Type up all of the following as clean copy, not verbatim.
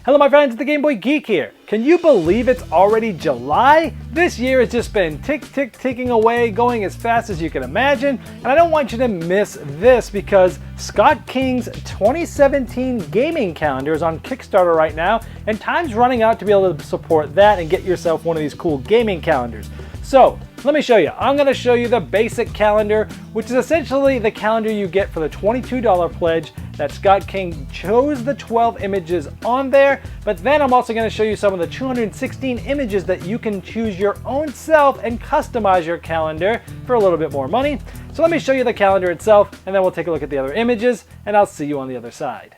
Hello my friends, the Game Boy Geek here. Can you believe it's already July? This year has just been ticking away, going as fast as you can imagine, and I don't want you to miss this because Scott King's 2017 gaming calendar is on Kickstarter right now, and time's running out to be able to support that and get yourself one of these cool gaming calendars. So, let me show you. I'm going to show you the basic calendar, which is essentially the calendar you get for the $22 pledge that Scott King chose the 12 images on there, but then I'm also going to show you some of the 216 images that you can choose your own self and customize your calendar for a little bit more money. So let me show you the calendar itself, and then we'll take a look at the other images, and I'll see you on the other side.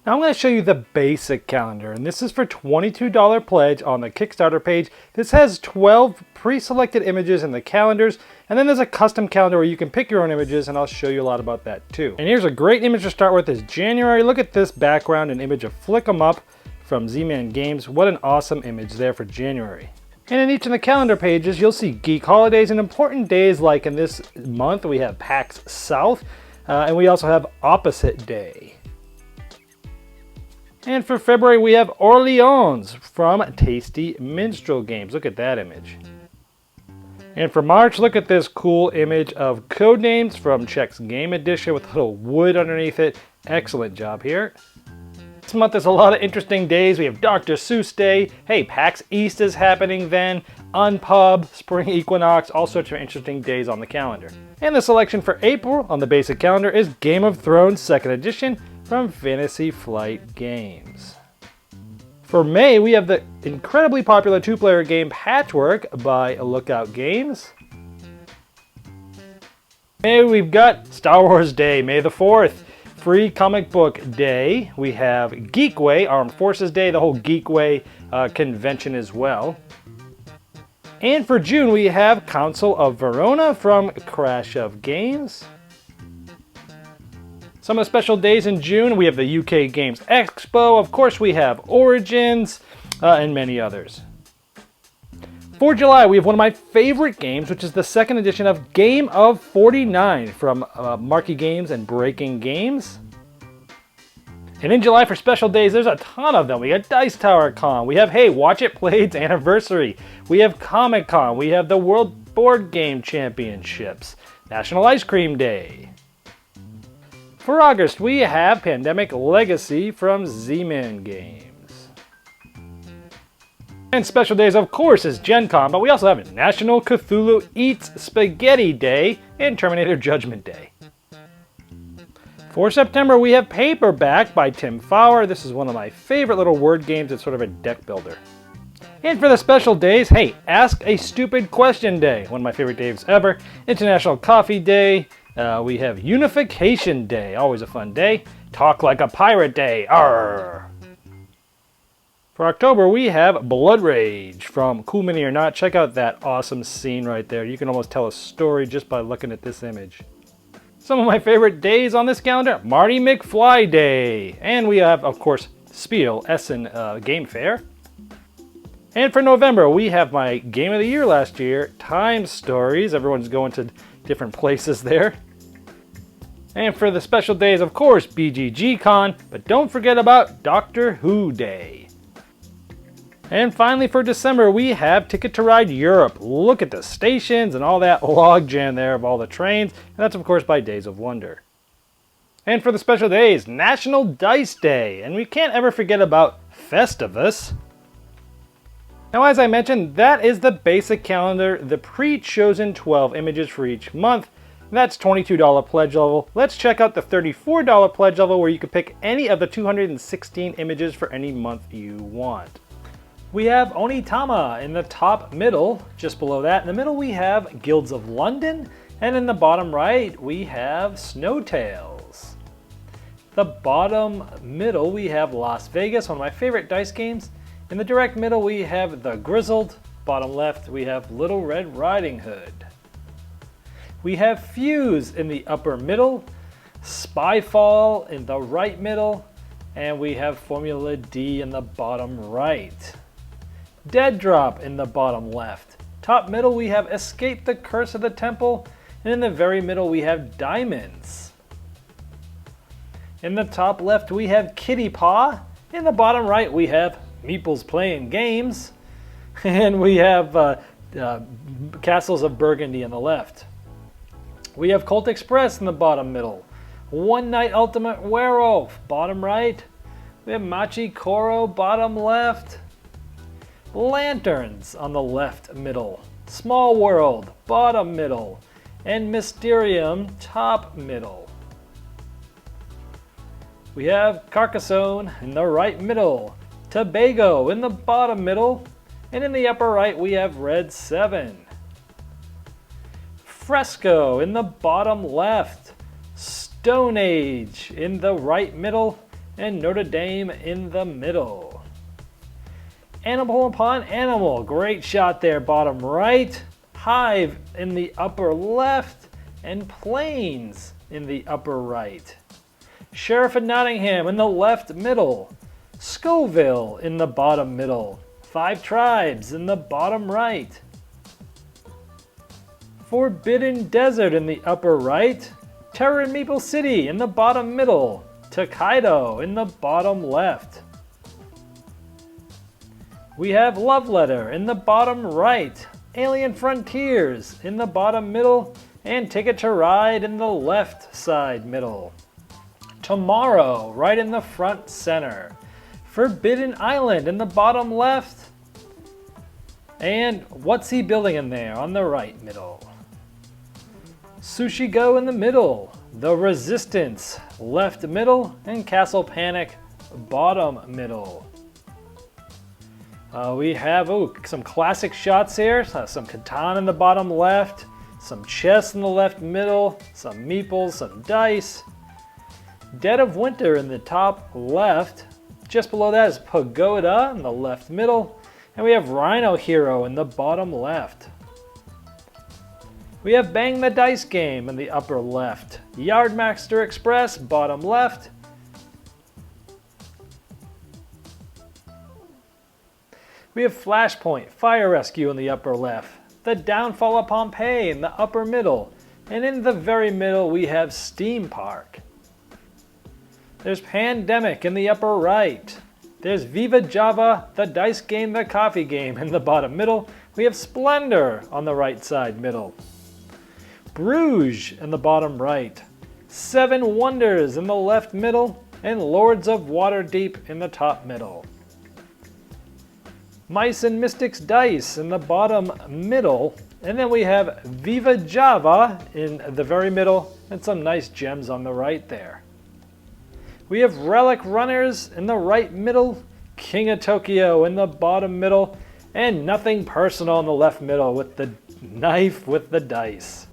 Now I'm going to show you the basic calendar, and this is for $22 pledge on the Kickstarter page. This has 12 pre-selected images in the calendars, and then there's a custom calendar where you can pick your own images, and I'll show you a lot about that too. And here's a great image to start with is January. Look at this background, an image of Flick 'em Up from Z-Man Games. What an awesome image there for January. And in each of the calendar pages, you'll see Geek holidays and important days, like in this month we have PAX South, and we also have Opposite Day. And for February, we have Orleans from Tasty Minstrel Games. Look at that image. And for March, look at this cool image of Codenames from Check's Game Edition with a little wood underneath it. Excellent job here. This month there's a lot of interesting days. We have Dr. Seuss Day. Hey, PAX East is happening then. Unpub, Spring Equinox, all sorts of interesting days on the calendar. And the selection for April on the basic calendar is Game of Thrones 2nd Edition from Fantasy Flight Games. For May, we have the incredibly popular two-player game Patchwork by Lookout Games. May, we've got Star Wars Day, May the 4th. Free Comic Book Day. We have Geekway, Armed Forces Day, the whole Geekway convention as well. And for June, we have Council of Verona from Crash of Games. Some of the special days in June, we have the UK Games Expo. Of course, we have Origins and many others. For July, we have one of my favorite games, which is the 2nd edition of Game of 49 from Marquee Games and Breaking Games. And in July for special days, there's a ton of them. We got Dice Tower Con. We have, hey, Watch It Played's anniversary. We have Comic Con. We have the World Board Game Championships. National Ice Cream Day. For August, we have Pandemic Legacy from Z-Man Games. And special days, of course, is Gen Con, but we also have National Cthulhu Eats Spaghetti Day and Terminator Judgment Day. For September, we have Paperback by Tim Fowler. This is one of my favorite little word games. It's sort of a deck builder. And for the special days, hey, Ask a Stupid Question Day, one of my favorite days ever. International Coffee Day. We have Unification Day, always a fun day. Talk Like a Pirate Day, arrgh. For October, we have Blood Rage from Cool Mini or Not. Check out that awesome scene right there. You can almost tell a story just by looking at this image. Some of my favorite days on this calendar, Marty McFly Day. And we have, of course, Spiel Essen Game Fair. And for November, we have my Game of the Year last year, Time Stories. Everyone's going to different places there. And for the special days, of course, BGG Con, but don't forget about Doctor Who Day. And finally for December, we have Ticket to Ride Europe. Look at the stations and all that logjam there of all the trains, and that's of course by Days of Wonder. And for the special days, National Dice Day, and we can't ever forget about Festivus. Now, as I mentioned, that is the basic calendar, the pre-chosen 12 images for each month. That's $22 pledge level. Let's check out the $34 pledge level where you can pick any of the 216 images for any month you want. We have Onitama in the top middle. Just below that, in the middle, we have Guilds of London. And in the bottom right, we have Snowtails. The bottom middle, we have Las Vegas, one of my favorite dice games. In the direct middle, we have The Grizzled. Bottom left, we have Little Red Riding Hood. We have Fuse in the upper middle. Spyfall in the right middle, and we have Formula D in the bottom right. Dead Drop in the bottom left. Top middle we have Escape the Curse of the Temple, and in the very middle we have Diamonds. In the top left we have Kitty Paw. In the bottom right we have Meeples Playing Games, and we have Castles of Burgundy on the left. We have Colt Express in the bottom middle. One Night Ultimate Werewolf, bottom right. We have Machi Koro, bottom left. Lanterns on the left middle. Small World, bottom middle. And Mysterium, top middle. We have Carcassonne in the right middle. Tobago in the bottom middle. And in the upper right we have Red 7. Fresco in the bottom left. Stone Age in the right middle. And Notre Dame in the middle. Animal Upon Animal, great shot there, bottom right. Hive in the upper left. And Plains in the upper right. Sheriff of Nottingham in the left middle. Scoville in the bottom middle. Five Tribes in the bottom right. Forbidden Desert in the upper right. Terror in Maple City in the bottom middle. Tokaido in the bottom left. We have Love Letter in the bottom right. Alien Frontiers in the bottom middle. And Ticket to Ride in the left side middle. Tomorrow right in the front center. Forbidden Island in the bottom left. And What's He Building in There on the right middle. Sushi Go in the middle. The Resistance left middle. And Castle Panic bottom middle. We have some classic shots here. Some Catan in the bottom left. Some chess in the left middle. Some meeples, some dice. Dead of Winter in the top left. Just below that is Pagoda in the left middle. And we have Rhino Hero in the bottom left. We have Bang the Dice Game in the upper left. Yardmaster Express, bottom left. We have Flashpoint Fire Rescue in the upper left. The Downfall of Pompeii in the upper middle. And in the very middle we have Steam Park. There's Pandemic in the upper right. There's Viva Java, the Dice Game, the Coffee Game in the bottom middle. We have Splendor on the right side middle. Bruges in the bottom right. Seven Wonders in the left middle. And Lords of Waterdeep in the top middle. Mice and Mystics Dice in the bottom middle. And then we have Viva Java in the very middle. And some nice gems on the right there. We have Relic Runners in the right middle, King of Tokyo in the bottom middle, and Nothing Personal in the left middle with the knife with the dice.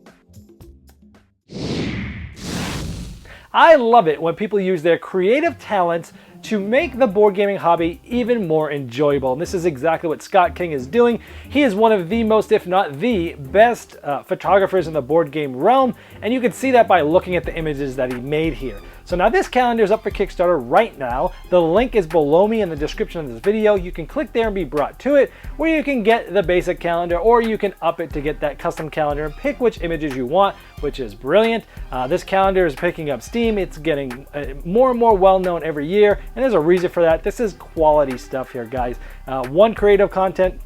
I love it when people use their creative talents to make the board gaming hobby even more enjoyable. And this is exactly what Scott King is doing. He is one of the most, if not the best photographers in the board game realm, and you can see that by looking at the images that he made here. So now this calendar is up for Kickstarter right now. The link is below me in the description of this video. You can click there and be brought to it, where you can get the basic calendar, or you can up it to get that custom calendar and pick which images you want, which is brilliant. This calendar is picking up steam. It's getting more and more well-known every year, and there's a reason for that. This is quality stuff here, guys. One creative content,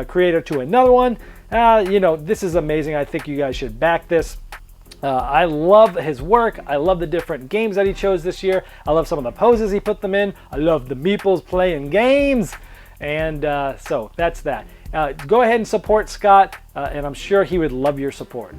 creator to another one. This is amazing. I think you guys should back this. I love his work. I love the different games that he chose this year. I love some of the poses he put them in. I love the meeples playing games. And so that's that. Go ahead and support Scott, and I'm sure he would love your support.